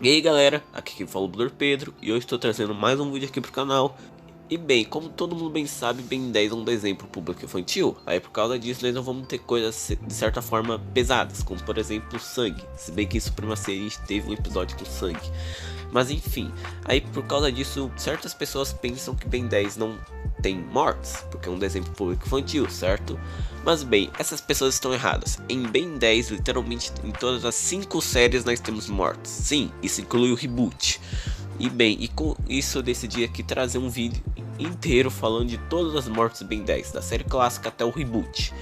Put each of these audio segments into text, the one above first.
E aí galera, aqui quem fala é o Blur Pedro e eu estou trazendo mais um vídeo aqui pro canal. E bem, como todo mundo bem sabe, Ben 10 é um desenho pro público infantil. Aí por causa disso nós não vamos ter coisas de certa forma pesadas, como por exemplo sangue. Se bem que em Supremacia a gente teve um episódio com sangue. Mas enfim, aí por causa disso certas pessoas pensam que Ben 10 não tem mortes, porque é um desenho pro público infantil, certo? Mas bem, essas pessoas estão erradas. Em Ben 10, literalmente em todas as 5 séries nós temos mortes. Sim, isso inclui o reboot. E bem, e com isso eu decidi aqui trazer um vídeo inteiro falando de todas as mortes do Ben 10, da série clássica até o reboot.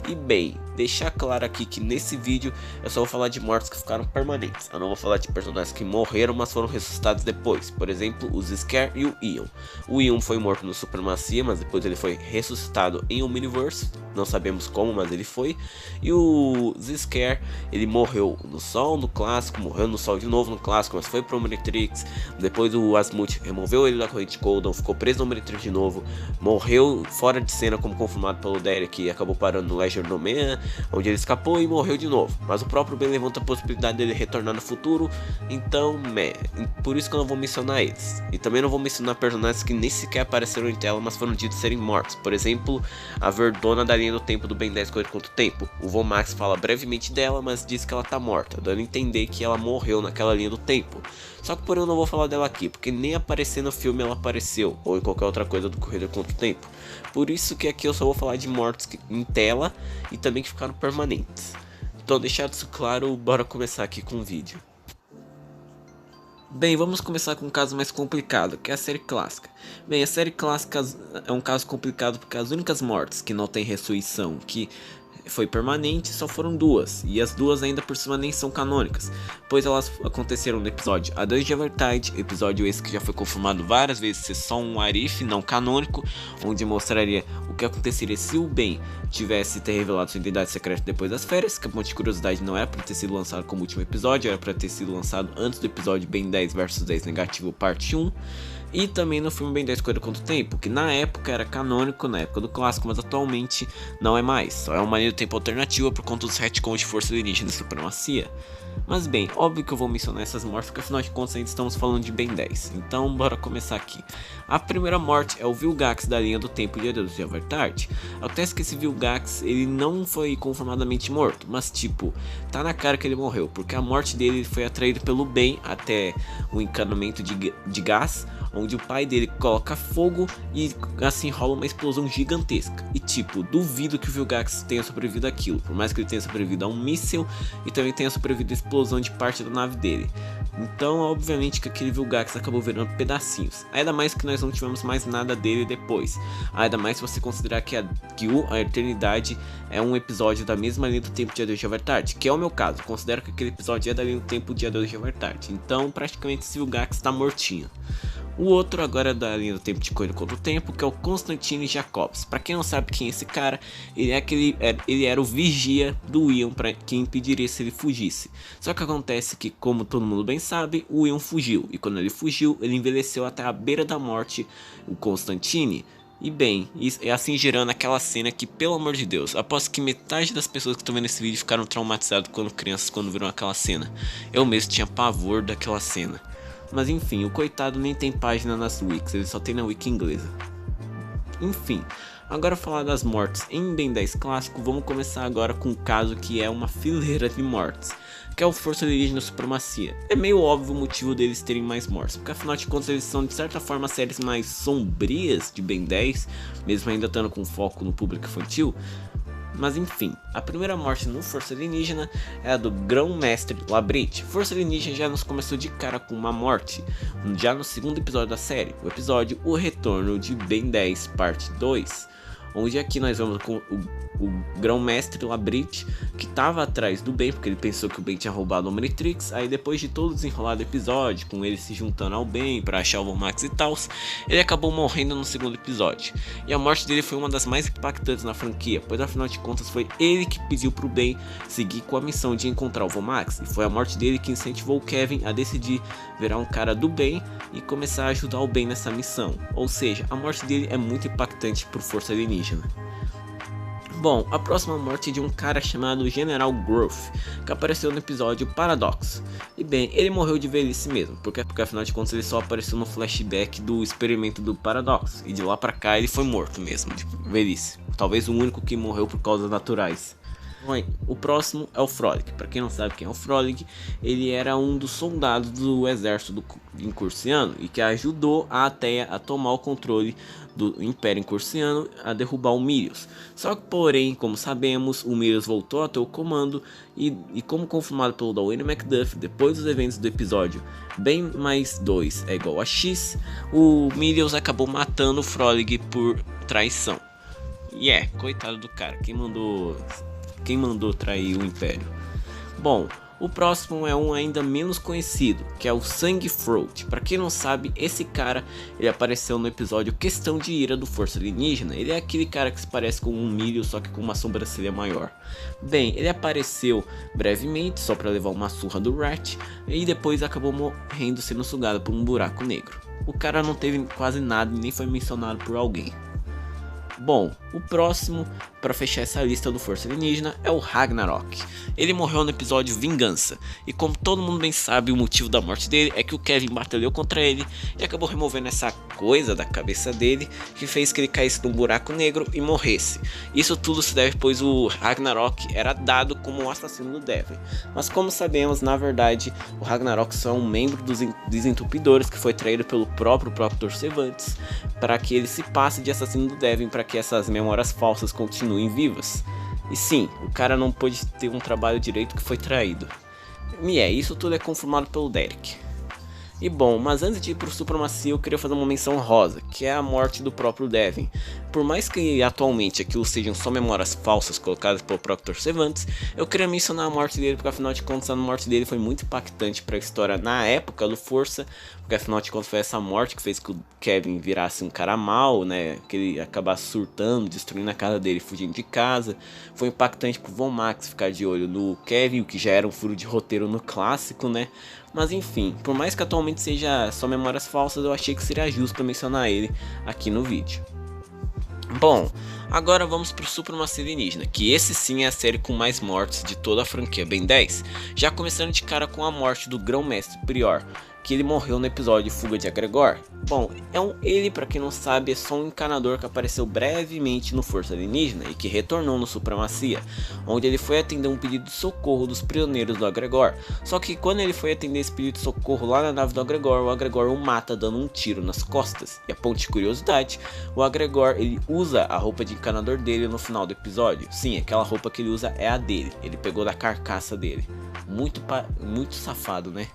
E bem, deixar claro aqui que nesse vídeo eu só vou falar de mortes que ficaram permanentes. Eu não vou falar de personagens que morreram, mas foram ressuscitados depois. Por exemplo, os Scare e o Ion. O Ion foi morto no Supremacia, mas depois ele foi ressuscitado em Omniverse. Não sabemos como, mas ele foi. E o Scare, ele morreu no Sol no clássico, morreu no Sol de novo no clássico, mas foi pro Omnitrix. Depois o Asmut removeu ele da corrente Golden, ficou preso no Omnitrix de novo. Morreu fora de cena como confirmado pelo Derek, que acabou parando no Leisure No Man, onde ele escapou e morreu de novo. Mas o próprio Ben levanta a possibilidade dele retornar no futuro, então, por isso que eu não vou mencionar eles. E também não vou mencionar personagens que nem sequer apareceram em tela, mas foram ditos serem mortos. Por exemplo, a Verdona da linha do tempo do Ben 10 Correr contra o Tempo. O Von Max fala brevemente dela, mas diz que ela tá morta, dando a entender que ela morreu naquela linha do tempo. Só que porém eu não vou falar dela aqui, porque nem aparecer no filme ela apareceu, ou em qualquer outra coisa do Corrida contra o Tempo. Por isso que aqui eu só vou falar de mortos em tela e também que ficaram permanentes. Então deixado isso claro, bora começar aqui com o vídeo. Bem, vamos começar com um caso mais complicado, que é a série clássica. Bem, a série clássica é um caso complicado porque as únicas mortes que não tem ressurreição, que foi permanente, só foram duas, e as duas ainda por cima nem são canônicas, pois elas aconteceram no episódio A Dança de Evertide, episódio esse que já foi confirmado várias vezes ser só um Arif não canônico, onde mostraria o que aconteceria se o Ben tivesse ter revelado sua identidade secreta depois das férias, que a ponte de curiosidade não era para ter sido lançado como último episódio, era para ter sido lançado antes do episódio Ben 10 vs 10 negativo parte 1. E também no filme Ben 10 Corrida contra o Tempo, que na época era canônico, na época do clássico, mas atualmente não é mais. Só é uma linha do tempo alternativa por conta dos retcons de força alienígena e supremacia. Mas bem, óbvio que eu vou mencionar essas mortes, porque afinal de contas ainda estamos falando de Ben 10. Então bora começar aqui. A primeira morte é o Vilgax da linha do tempo de Adeus de Evertide. Acontece que esse Vilgax, ele não foi confirmadamente morto, mas tipo, tá na cara que ele morreu, porque a morte dele foi atraída pelo Ben até o encanamento de gás, onde o pai dele coloca fogo e assim rola uma explosão gigantesca. E tipo, duvido que o Vilgax tenha sobrevivido àquilo, por mais que ele tenha sobrevivido a um míssil e também tenha sobrevivido à explosão de parte da nave dele. Então, obviamente que aquele Vilgax acabou virando pedacinhos. Ainda mais que nós não tivemos mais nada dele depois. Ainda mais se você considerar que a Eternidade é um episódio da mesma linha do tempo de Adeus de Evertide, que é o meu caso. Considero que aquele episódio é da linha do tempo de Adeus de Evertide. Então, praticamente esse Vilgax está mortinho. O outro agora é da linha do tempo de Corrida contra o Tempo, que é o Constantine Jacobs. Pra quem não sabe quem é esse cara, ele era o vigia do Ion para que impediria se ele fugisse. Só que acontece que, como todo mundo bem sabe, o Ion fugiu. E quando ele fugiu, ele envelheceu até a beira da morte, o Constantine. E bem, é assim gerando aquela cena que, pelo amor de Deus, aposto que metade das pessoas que estão vendo esse vídeo ficaram traumatizadas quando crianças quando viram aquela cena. Eu mesmo tinha pavor daquela cena. Mas enfim, o coitado nem tem página nas wikis, ele só tem na wiki inglesa. Enfim, agora falar das mortes em Ben 10 clássico, vamos começar agora com um caso que é uma fileira de mortes, que é o Força Alienígena Supremacia. É meio óbvio o motivo deles terem mais mortes, porque afinal de contas eles são de certa forma séries mais sombrias de Ben 10, mesmo ainda estando com foco no público infantil. Mas enfim, a primeira morte no Força Alienígena é a do Grão-Mestre Labrite. Força Alienígena já nos começou de cara com uma morte, já no segundo episódio da série, o episódio O Retorno de Ben 10 parte 2, onde aqui nós vemos com o Grão-Mestre Labrite, que estava atrás do Ben, porque ele pensou que o Ben tinha roubado o Omnitrix. Aí depois de todo o desenrolar do episódio, com ele se juntando ao Ben para achar o Von Max e tal, ele acabou morrendo no segundo episódio. E a morte dele foi uma das mais impactantes na franquia, pois afinal de contas foi ele que pediu pro Ben seguir com a missão de encontrar o Von Max, e foi a morte dele que incentivou o Kevin a decidir virar um cara do bem e começar a ajudar o Ben nessa missão. Ou seja, a morte dele é muito impactante pro Força Alienígena. Bom, a próxima morte é de um cara chamado General Growth, que apareceu no episódio Paradox. E bem, ele morreu de velhice mesmo, porque afinal de contas ele só apareceu no flashback do experimento do Paradox. E de lá pra cá ele foi morto mesmo, de velhice. Talvez o único que morreu por causas naturais. O próximo é o Frolic. Para quem não sabe quem é o Frolic, ele era um dos soldados do exército Incursiano e que ajudou a Ateia a tomar o controle do Império Incursiano, a derrubar o Mirios. Só que, porém, como sabemos, o Mirios voltou a ter o comando e como confirmado pelo Dwayne McDuff, depois dos eventos do episódio bem mais 2 é igual a X, o Mirios acabou matando o Frolic por traição. E coitado do cara, quem mandou trair o Império? Bom, o próximo é um ainda menos conhecido, que é o Sangue Throat. Para quem não sabe, esse cara ele apareceu no episódio Questão de Ira do Força Alienígena. Ele é aquele cara que se parece com um milho, só que com uma sobrancelha maior. Bem, ele apareceu brevemente, só para levar uma surra do Rat, e depois acabou morrendo sendo sugado por um buraco negro. O cara não teve quase nada e nem foi mencionado por alguém. Bom, o próximo para fechar essa lista do Força Alienígena é o Ragnarok. Ele morreu no episódio Vingança, e como todo mundo bem sabe, o motivo da morte dele é que o Kevin batalhou contra ele e acabou removendo essa coisa da cabeça dele que fez que ele caísse num buraco negro e morresse. Isso tudo se deve pois o Ragnarok era dado como o assassino do Devin. Mas como sabemos, na verdade, o Ragnarok só é um membro dos Desentupidores que foi traído pelo próprio Torcevantes para que ele se passe de assassino do Devin, para que essas memórias falsas continuem vivas. E sim, o cara não pôde ter um trabalho direito que foi traído. E isso tudo é confirmado pelo Derek. E bom, mas antes de ir pro Supremacia, eu queria fazer uma menção rosa, que é a morte do próprio Devin. Por mais que atualmente aquilo sejam só memórias falsas colocadas pelo Proctor Cervantes, eu queria mencionar a morte dele, porque afinal de contas a morte dele foi muito impactante para a história na época do Força, porque afinal de contas foi essa morte que fez que o Kevin virasse um cara mau, né, que ele acabasse surtando, destruindo a casa dele, fugindo de casa. Foi impactante pro Von Max ficar de olho no Kevin, o que já era um furo de roteiro no clássico, né. Mas enfim, por mais que atualmente seja só memórias falsas, eu achei que seria justo mencionar ele aqui no vídeo. Bom, agora vamos pro Supremacia Alienígena, que esse sim é a série com mais mortes de toda a franquia Ben 10, já começando de cara com a morte do Grão-Mestre Prior, que ele morreu no episódio Fuga de Agregor. Bom, ele, para quem não sabe, é só um encanador que apareceu brevemente no Força Alienígena e que retornou no Supremacia, onde ele foi atender um pedido de socorro dos prisioneiros do Agregor. Só que quando ele foi atender esse pedido de socorro lá na nave do Agregor, o Agregor o mata dando um tiro nas costas. E a ponto de curiosidade, o Agregor ele usa a roupa de encanador dele no final do episódio. Sim, aquela roupa que ele usa é a dele, ele pegou da carcaça dele. Muito safado, né?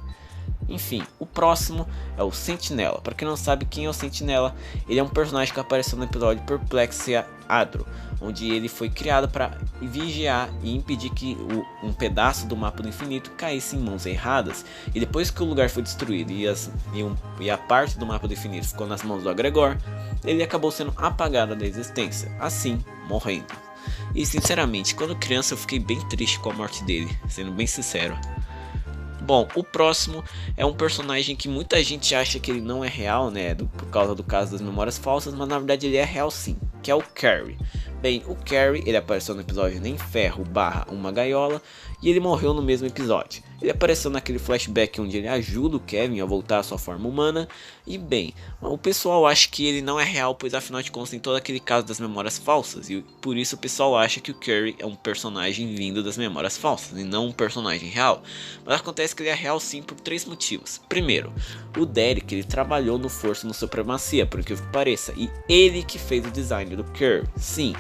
Enfim, o próximo é o Sentinela. Para quem não sabe quem é o Sentinela, ele é um personagem que apareceu no episódio Perplexia Adro, onde ele foi criado para vigiar e impedir que um pedaço do mapa do infinito caísse em mãos erradas. E depois que o lugar foi destruído e a parte do mapa do infinito ficou nas mãos do Agregor, ele acabou sendo apagado da existência, assim morrendo. E sinceramente, quando criança eu fiquei bem triste com a morte dele, sendo bem sincero. Bom, o próximo é um personagem que muita gente acha que ele não é real, né, por causa do caso das memórias falsas, mas na verdade ele é real sim, que é o Carrie. Bem, o Carrie, ele apareceu no episódio Nem Ferro / Uma Gaiola e ele morreu no mesmo episódio. Ele apareceu naquele flashback onde ele ajuda o Kevin a voltar à sua forma humana. E bem, o pessoal acha que ele não é real, pois afinal de contas tem todo aquele caso das memórias falsas. E por isso o pessoal acha que o Carrie é um personagem vindo das memórias falsas e não um personagem real. Mas acontece que ele é real sim por 3 motivos. Primeiro, o Derek ele trabalhou no Força no Supremacia, por incrível que pareça. E ele que fez o design do Carrie. Sim,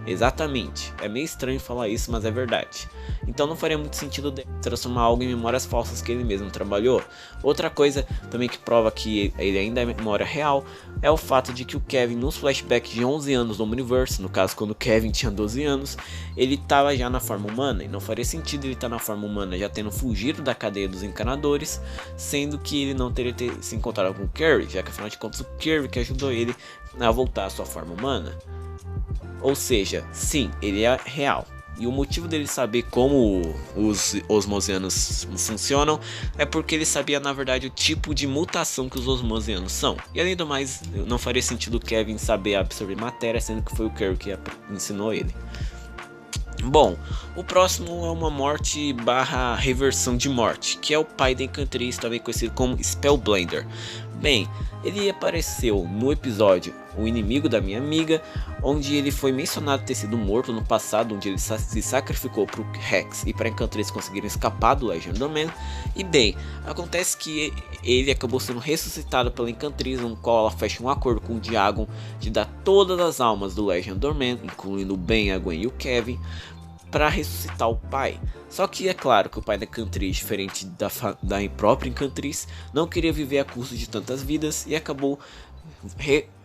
exatamente. É meio estranho falar isso, mas é verdade. Então não faria muito sentido transformar algo em memórias falsas que ele mesmo trabalhou. Outra coisa também que prova que ele ainda é memória real é o fato de que o Kevin nos flashbacks de 11 anos do Omniverse, no caso quando o Kevin tinha 12 anos, ele estava já na forma humana. E não faria sentido ele estar na forma humana já tendo fugido da cadeia dos encanadores, sendo que ele não teria se encontrado com o Carrie, já que afinal de contas o Carrie que ajudou ele a voltar à sua forma humana. Ou seja, sim, ele é real. E o motivo dele saber como os osmosianos funcionam é porque ele sabia na verdade o tipo de mutação que os osmosianos são. E além do mais, não faria sentido o Kevin saber absorver matéria, sendo que foi o Carrie que ensinou ele. Bom, o próximo é uma morte barra reversão de morte, que é o pai da Encantriz, também conhecido como Spellblender. Bem, ele apareceu no episódio O Inimigo da Minha Amiga, onde ele foi mencionado ter sido morto no passado, onde ele se sacrificou para o Rex e para a Encantriz conseguirem escapar do Legion Domain. E bem, acontece que ele acabou sendo ressuscitado pela Encantriz, no qual ela fecha um acordo com o Diagon de dar todas as almas do Legion Domain, incluindo o Ben, a Gwen e o Kevin, para ressuscitar o pai. Só que é claro que o pai da Encantriz, diferente da própria Encantriz, não queria viver a custo de tantas vidas e acabou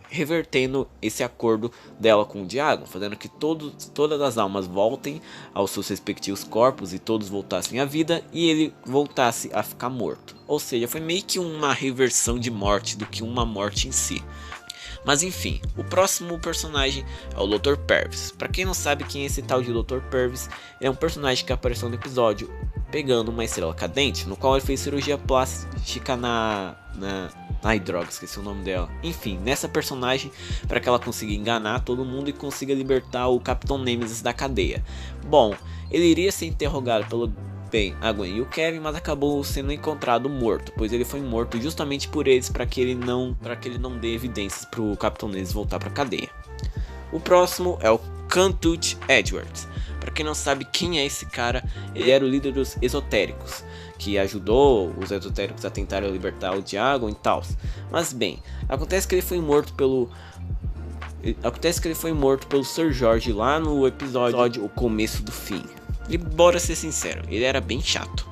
revertendo esse acordo dela com o Diagon, fazendo que todas as almas voltem aos seus respectivos corpos e todos voltassem à vida e ele voltasse a ficar morto. Ou seja, foi meio que uma reversão de morte do que uma morte em si. Mas enfim, o próximo personagem é o Dr. Pervis. Para quem não sabe quem é esse tal de Dr. Pervis, é um personagem que apareceu no episódio pegando uma estrela cadente, no qual ele fez cirurgia plástica ai droga, esqueci o nome dela. Enfim, nessa personagem, para que ela consiga enganar todo mundo e consiga libertar o Capitão Nemesis da cadeia. Bom, ele iria ser interrogado pelo Ben, a Gwen e o Kevin, mas acabou sendo encontrado morto, pois ele foi morto justamente por eles para que ele não dê evidências para o Capitão Nemesis voltar para a cadeia. O próximo é o Cantut Edwards. Para quem não sabe quem é esse cara, ele era o líder dos esotéricos, que ajudou os esotéricos a tentarem libertar o Diagon e tal. Mas bem, acontece que ele foi morto pelo Sir George lá no episódio O Começo do Fim. E bora ser sincero, ele era bem chato.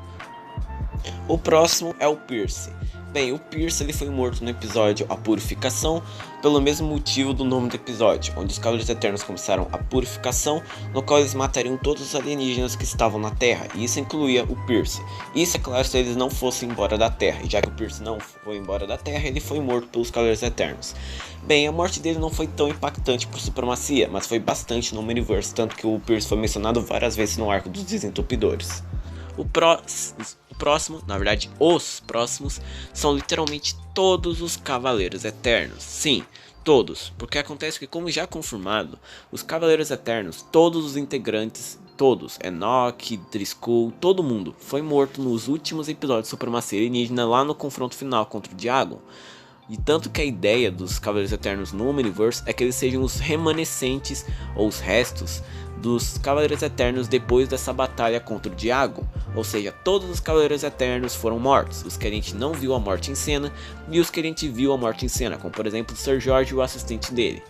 O próximo é o Pierce. Bem, o Pierce ele foi morto no episódio A Purificação, pelo mesmo motivo do nome do episódio, onde os Cavaleiros Eternos começaram a purificação, no qual eles matariam todos os alienígenas que estavam na Terra, e isso incluía o Pierce. Isso é claro se eles não fossem embora da Terra, e já que o Pierce não foi embora da Terra, ele foi morto pelos Cavaleiros Eternos. Bem, a morte dele não foi tão impactante por supremacia, mas foi bastante no Omniverse, tanto que o Pierce foi mencionado várias vezes no arco dos Desentupidores. Os próximos são literalmente todos os Cavaleiros Eternos. Sim, todos, porque acontece que, como já confirmado, os Cavaleiros Eternos, todos os integrantes, todos, Enoch, Driscoll, todo mundo, foi morto nos últimos episódios de Supremacia Alienígena lá no confronto final contra o Diagon. E tanto que a ideia dos Cavaleiros Eternos no Omniverse é que eles sejam os remanescentes ou os restos dos Cavaleiros Eternos depois dessa batalha contra o Diagon. Ou seja, todos os Cavaleiros Eternos foram mortos, os que a gente não viu a morte em cena e os que a gente viu a morte em cena, como por exemplo o Sir George e o assistente dele.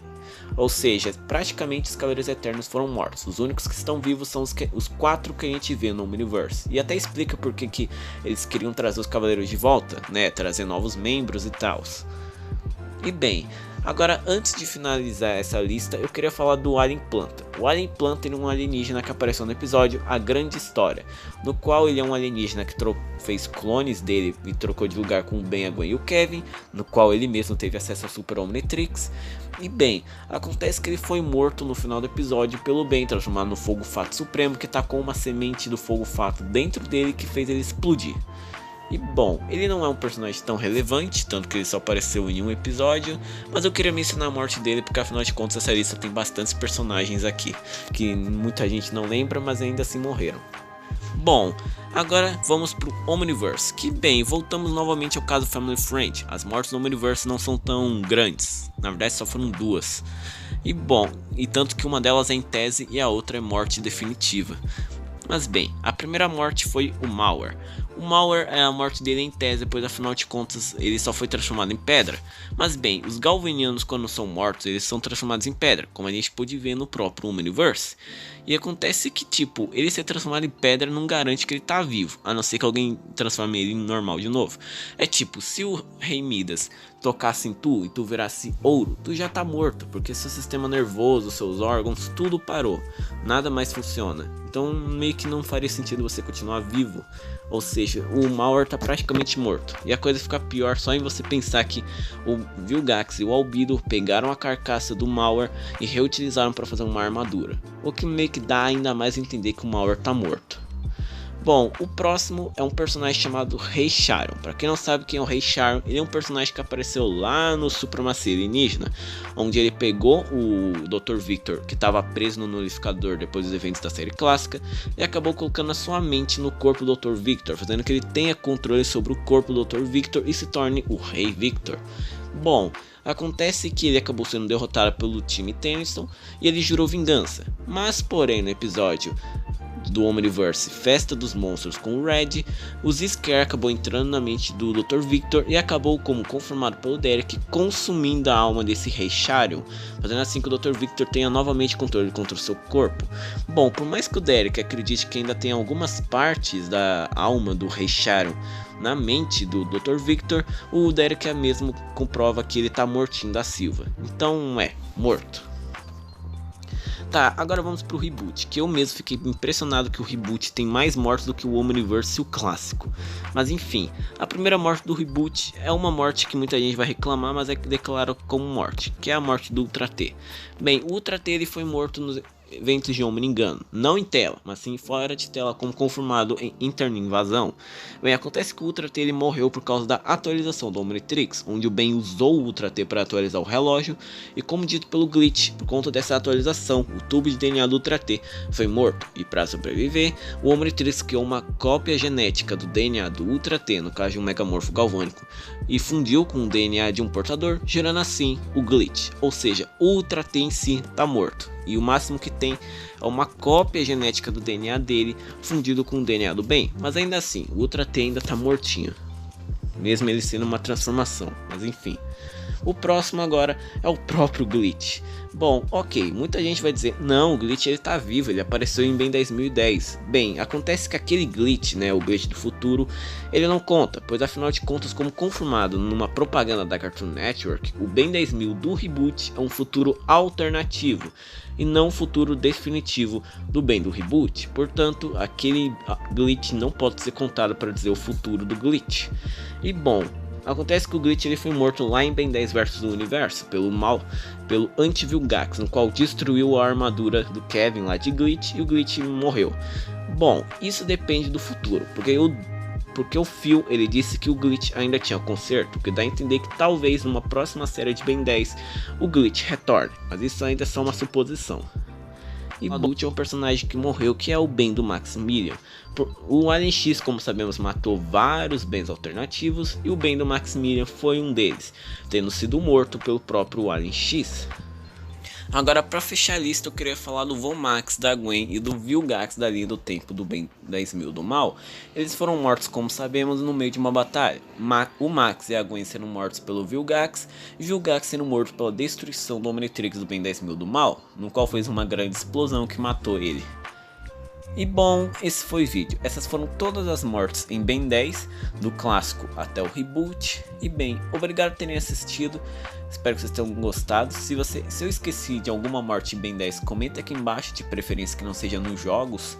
Ou seja, praticamente os Cavaleiros Eternos foram mortos. Os únicos que estão vivos são os 4 que a gente vê no Omniverse. E até explica por que eles queriam trazer os Cavaleiros de volta, né? Trazer novos membros e tal. E bem, agora antes de finalizar essa lista, eu queria falar do Alien Planta. O Alien Planta é um alienígena que apareceu no episódio A Grande História, no qual ele é um alienígena que fez clones dele e trocou de lugar com o Ben, a Gwen e o Kevin, no qual ele mesmo teve acesso ao Super Omnitrix. E bem, acontece que ele foi morto no final do episódio pelo Ben, transformado no Fogo Fato Supremo, que tacou uma semente do Fogo Fato dentro dele que fez ele explodir. E bom, ele não é um personagem tão relevante, tanto que ele só apareceu em um episódio, mas eu queria mencionar a morte dele porque afinal de contas essa lista tem bastantes personagens aqui, que muita gente não lembra, mas ainda assim morreram. Bom, agora vamos pro Omniverse, que bem, voltamos novamente ao caso Family Friend. As mortes no Omniverse não são tão grandes, na verdade só foram 2. E bom, e tanto que uma delas é em tese e a outra é morte definitiva. Mas bem, a primeira morte foi o Mauer. O Mauer é a morte dele em tese, pois afinal de contas ele só foi transformado em pedra. Mas bem, os Galvanianos quando são mortos, eles são transformados em pedra, como a gente pôde ver no próprio Omniverse. E acontece que tipo, ele ser transformado em pedra não garante que ele tá vivo, a não ser que alguém transforme ele em normal de novo. É tipo, se o Rei Midas tocasse em tu e tu virasse ouro, tu já tá morto, porque seu sistema nervoso, seus órgãos, tudo parou, nada mais funciona. Então meio que não faria sentido você continuar vivo. Ou seja, o Mauer tá praticamente morto. E a coisa fica pior só em você pensar que o Vilgax e o Albedo pegaram a carcaça do Mauer e reutilizaram para fazer uma armadura. O que meio que dá ainda mais a entender que o Mauer tá morto. Bom, o próximo é um personagem chamado Rei Sharon. Para quem não sabe quem é o Rei Sharon, ele é um personagem que apareceu lá no Supremacia Alienígena, onde ele pegou o Dr. Victor, que estava preso no Nullificador depois dos eventos da série clássica, e acabou colocando a sua mente no corpo do Dr. Victor, fazendo que ele tenha controle sobre o corpo do Dr. Victor e se torne o Rei Victor. Bom, acontece que ele acabou sendo derrotado pelo time Tennyson e ele jurou vingança, mas porém no episódio do Omniverse Festa dos Monstros com o Red, o Z-Scare acabou entrando na mente do Dr. Victor e acabou, como confirmado pelo Derek, consumindo a alma desse Rei Sharon, fazendo assim que o Dr. Victor tenha novamente controle contra o seu corpo. Bom, por mais que o Derek acredite que ainda tem algumas partes da alma do Rei Sharon na mente do Dr. Victor, o Derek mesmo comprova que ele tá mortinho da Silva, então morto. Tá, agora vamos pro reboot, que eu mesmo fiquei impressionado que o reboot tem mais mortes do que o Omniverse e o clássico. Mas enfim, a primeira morte do reboot é uma morte que muita gente vai reclamar, mas é que declara como morte, que é a morte do Ultra T. Bem, o Ultra T ele foi morto nos eventos de Omni Engano, não em tela, mas sim fora de tela, como confirmado em Interna Invasão. Bem, acontece que o Ultra T ele morreu por causa da atualização do Omnitrix, onde o Ben usou o Ultra T para atualizar o relógio, e como dito pelo Glitch, por conta dessa atualização, o tubo de DNA do Ultra T foi morto, e para sobreviver, o Omnitrix criou uma cópia genética do DNA do Ultra T, no caso de um megamorfo galvânico, e fundiu com o DNA de um portador, gerando assim o Glitch, ou seja, o Ultra T em si está morto. E o máximo que tem é uma cópia genética do DNA dele fundido com o DNA do Ben. Mas ainda assim, o Ultra T ainda tá mortinho, mesmo ele sendo uma transformação, mas enfim. O próximo agora é o próprio Glitch. Bom, ok, muita gente vai dizer, não, o Glitch ele tá vivo, ele apareceu em Ben 10.010. Bem, acontece que aquele Glitch, né, o Glitch do futuro, ele não conta, pois afinal de contas, como confirmado numa propaganda da Cartoon Network, o Ben 10.000 do reboot é um futuro alternativo e não um futuro definitivo do Ben do reboot. Portanto, aquele Glitch não pode ser contado para dizer o futuro do Glitch. E bom, acontece que o Glitch ele foi morto lá em Ben 10 vs do Universo, pelo Anti-Vilgax, no qual destruiu a armadura do Kevin lá de Glitch e o Glitch morreu. Bom, isso depende do futuro, porque o Phil ele disse que o Glitch ainda tinha conserto, o que dá a entender que talvez numa próxima série de Ben 10 o Glitch retorne, mas isso ainda é só uma suposição. E o último personagem que morreu, que é o Ben do Maximilian. O Alien X, como sabemos, matou vários Bens alternativos e o Ben do Maximilian foi um deles, tendo sido morto pelo próprio Alien X. Agora, para fechar a lista, eu queria falar do Vomax, da Gwen e do Vilgax da linha do tempo do Ben 10.000 do mal. Eles foram mortos, como sabemos, no meio de uma batalha. O Max e a Gwen sendo mortos pelo Vilgax, e Vilgax sendo morto pela destruição do Omnitrix do Ben 10.000 do mal, no qual fez uma grande explosão que matou ele. E bom, esse foi o vídeo. Essas foram todas as mortes em Ben 10, do clássico até o reboot. E bem, obrigado por terem assistido. Espero que vocês tenham gostado. Se eu esqueci de alguma morte em Ben 10, comenta aqui embaixo, de preferência que não seja nos jogos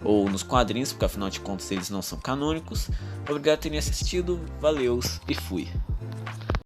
ou nos quadrinhos, porque afinal de contas eles não são canônicos. Obrigado por terem assistido, valeu e fui.